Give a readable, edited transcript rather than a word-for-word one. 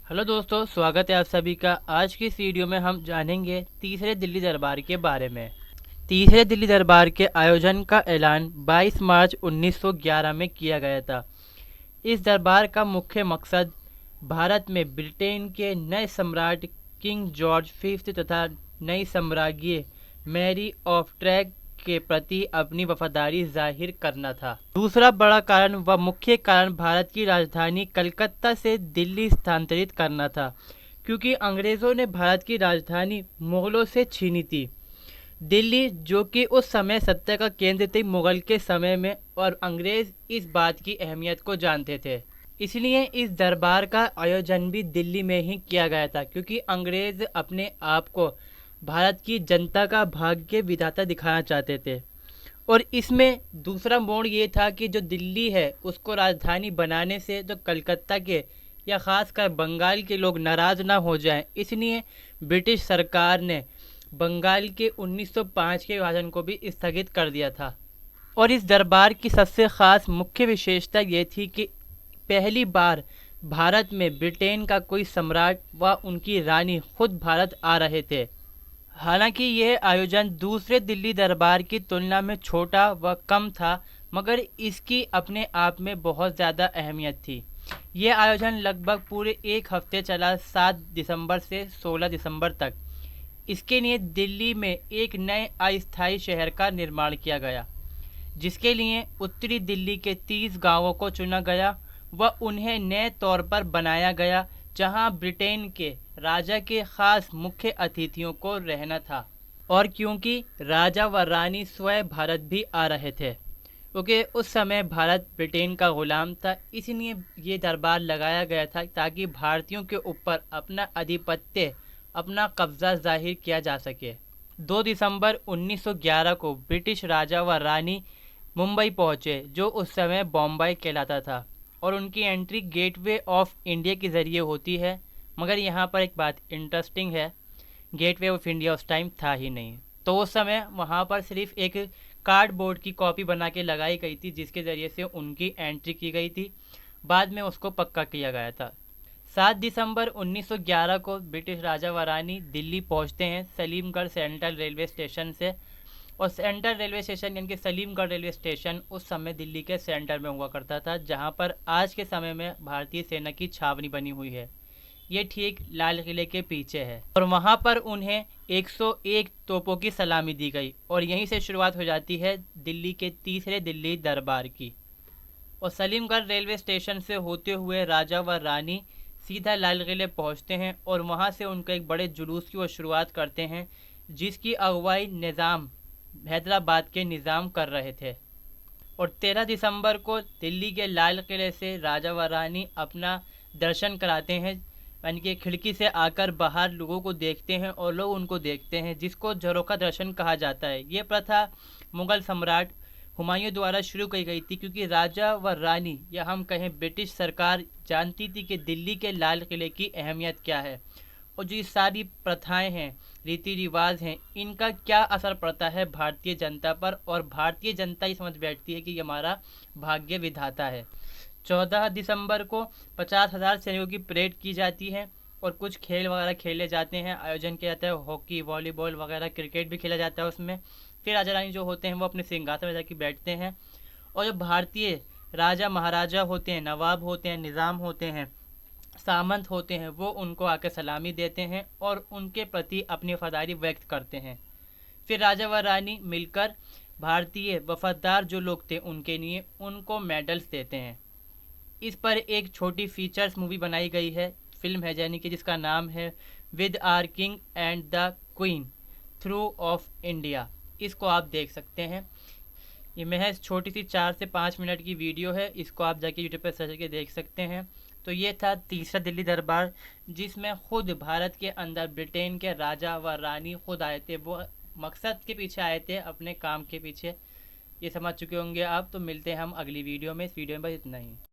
Hello दोस्तों, स्वागत है आप सभी का। आज की इस वीडियो में हम जानेंगे तीसरे दिल्ली दरबार के बारे में। तीसरे दिल्ली दरबार के आयोजन का ऐलान 22 मार्च 1911 में किया गया था। इस दरबार का मुख्य मकसद भारत में ब्रिटेन के नए सम्राट किंग जॉर्ज फिफ्थ तथा नई सम्राज्ञी मैरी ऑफ ट्रैक के प्रति अपनी वफादारी जाहिर करना था। दूसरा बड़ा कारण व मुख्य कारण भारत की राजधानी कलकत्ता से दिल्ली स्थानांतरित करना था, क्योंकि अंग्रेज़ों ने भारत की राजधानी मुगलों से छीनी थी। दिल्ली, जो कि उस समय सत्ता का केंद्र थी मुगल के समय में, और अंग्रेज़ इस बात की अहमियत को जानते थे। इसलिए इस दरबार का आयोजन भी दिल्ली में ही किया गया था, क्योंकि अंग्रेज़ अपने आप को भारत की जनता का भाग्य विधाता दिखाना चाहते थे। और इसमें दूसरा मोड़ ये था कि जो दिल्ली है उसको राजधानी बनाने से जो कलकत्ता के या ख़ासकर बंगाल के लोग नाराज़ ना हो जाएं, इसलिए ब्रिटिश सरकार ने बंगाल के 1905 के विभाजन को भी स्थगित कर दिया था। और इस दरबार की सबसे ख़ास मुख्य विशेषता ये थी कि पहली बार भारत में ब्रिटेन का कोई सम्राट व उनकी रानी खुद भारत आ रहे थे। हालांकि यह आयोजन दूसरे दिल्ली दरबार की तुलना में छोटा व कम था, मगर इसकी अपने आप में बहुत ज़्यादा अहमियत थी। यह आयोजन लगभग पूरे एक हफ्ते चला, 7 दिसंबर से 16 दिसंबर तक। इसके लिए दिल्ली में एक नए अस्थायी शहर का निर्माण किया गया, जिसके लिए उत्तरी दिल्ली के 30 गांवों को चुना गया व उन्हें नए तौर पर बनाया गया, जहां ब्रिटेन के राजा के खास मुख्य अतिथियों को रहना था। और क्योंकि राजा व रानी स्वयं भारत भी आ रहे थे, क्योंकि उस समय भारत ब्रिटेन का गुलाम था, इसलिए ये दरबार लगाया गया था ताकि भारतीयों के ऊपर अपना आधिपत्य, अपना कब्जा जाहिर किया जा सके। 2 दिसंबर 1911 को ब्रिटिश राजा व रानी मुंबई पहुंचे, जो उस समय बॉम्बे कहलाता था, और उनकी एंट्री गेटवे ऑफ इंडिया के ज़रिए होती है। मगर यहाँ पर एक बात इंटरेस्टिंग है, गेटवे ऑफ इंडिया उस टाइम था ही नहीं, तो उस समय वहाँ पर सिर्फ एक कार्डबोर्ड की कॉपी बना के लगाई गई थी, जिसके ज़रिए से उनकी एंट्री की गई थी। बाद में उसको पक्का किया गया था। 7 दिसंबर 1911 को ब्रिटिश राजा व रानी दिल्ली पहुँचते हैं सलीमगढ़ सेंट्रल रेलवे स्टेशन से। और सेंट्रल रेलवे स्टेशन यानी कि सलीमगढ़ रेलवे स्टेशन उस समय दिल्ली के सेंटर में हुआ करता था, जहां पर आज के समय में भारतीय सेना की छावनी बनी हुई है। ये ठीक लाल किले के पीछे है, और वहां पर उन्हें 101 तोपों की सलामी दी गई, और यहीं से शुरुआत हो जाती है दिल्ली के तीसरे दिल्ली दरबार की। और सलीमगढ़ रेलवे स्टेशन से होते हुए राजा व रानी सीधा लाल किले पहुँचते हैं, और वहाँ से उनका एक बड़े जुलूस की वो शुरुआत करते हैं, जिसकी अगुवाई निज़ाम हैदराबाद के निज़ाम कर रहे थे। और 13 दिसंबर को दिल्ली के लाल किले से राजा व रानी अपना दर्शन कराते हैं, यानी कि खिड़की से आकर बाहर लोगों को देखते हैं और लोग उनको देखते हैं, जिसको झरोखा दर्शन कहा जाता है। ये प्रथा मुगल सम्राट हुमायूं द्वारा शुरू की गई थी, क्योंकि राजा व रानी या हम कहें ब्रिटिश सरकार जानती थी कि दिल्ली के लाल किले की अहमियत क्या है, और जो ये सारी प्रथाएं हैं, रीति रिवाज हैं, इनका क्या असर पड़ता है भारतीय जनता पर, और भारतीय जनता ये समझ बैठती है कि ये हमारा भाग्य विधाता है। 14 दिसंबर को 50,000 सैनिकों की परेड की जाती है, और कुछ खेल वगैरह खेले जाते हैं, आयोजन किया जाता है, हॉकी, वॉलीबॉल वगैरह, क्रिकेट भी खेला जाता है उसमें। फिर राजा रानी जो होते हैं वो अपने सिंहासन में जाकर बैठते हैं, और जो भारतीय राजा महाराजा होते हैं, नवाब होते हैं, निज़ाम होते हैं, सामंत होते हैं, वो उनको आकर सलामी देते हैं और उनके प्रति अपनी वफादारी व्यक्त करते हैं। फिर राजा व रानी मिलकर भारतीय वफादार जो लोग थे उनके लिए उनको मेडल्स देते हैं। इस पर एक छोटी फीचर्स मूवी बनाई गई है, फिल्म है, यानी कि जिसका नाम है with our king and the queen through of India. इसको आप देख सकते हैं। ये महज छोटी सी 4 से 5 मिनट की वीडियो है, इसको आप जाके यूट्यूब पर सर्च करके देख सकते हैं। तो ये था तीसरा दिल्ली दरबार, जिसमें खुद भारत के अंदर ब्रिटेन के राजा व रानी खुद आए थे। वो मकसद के पीछे आए थे, अपने काम के पीछे। ये समझ चुके होंगे आप। तो मिलते हैं हम अगली वीडियो में। इस वीडियो में बस इतना ही।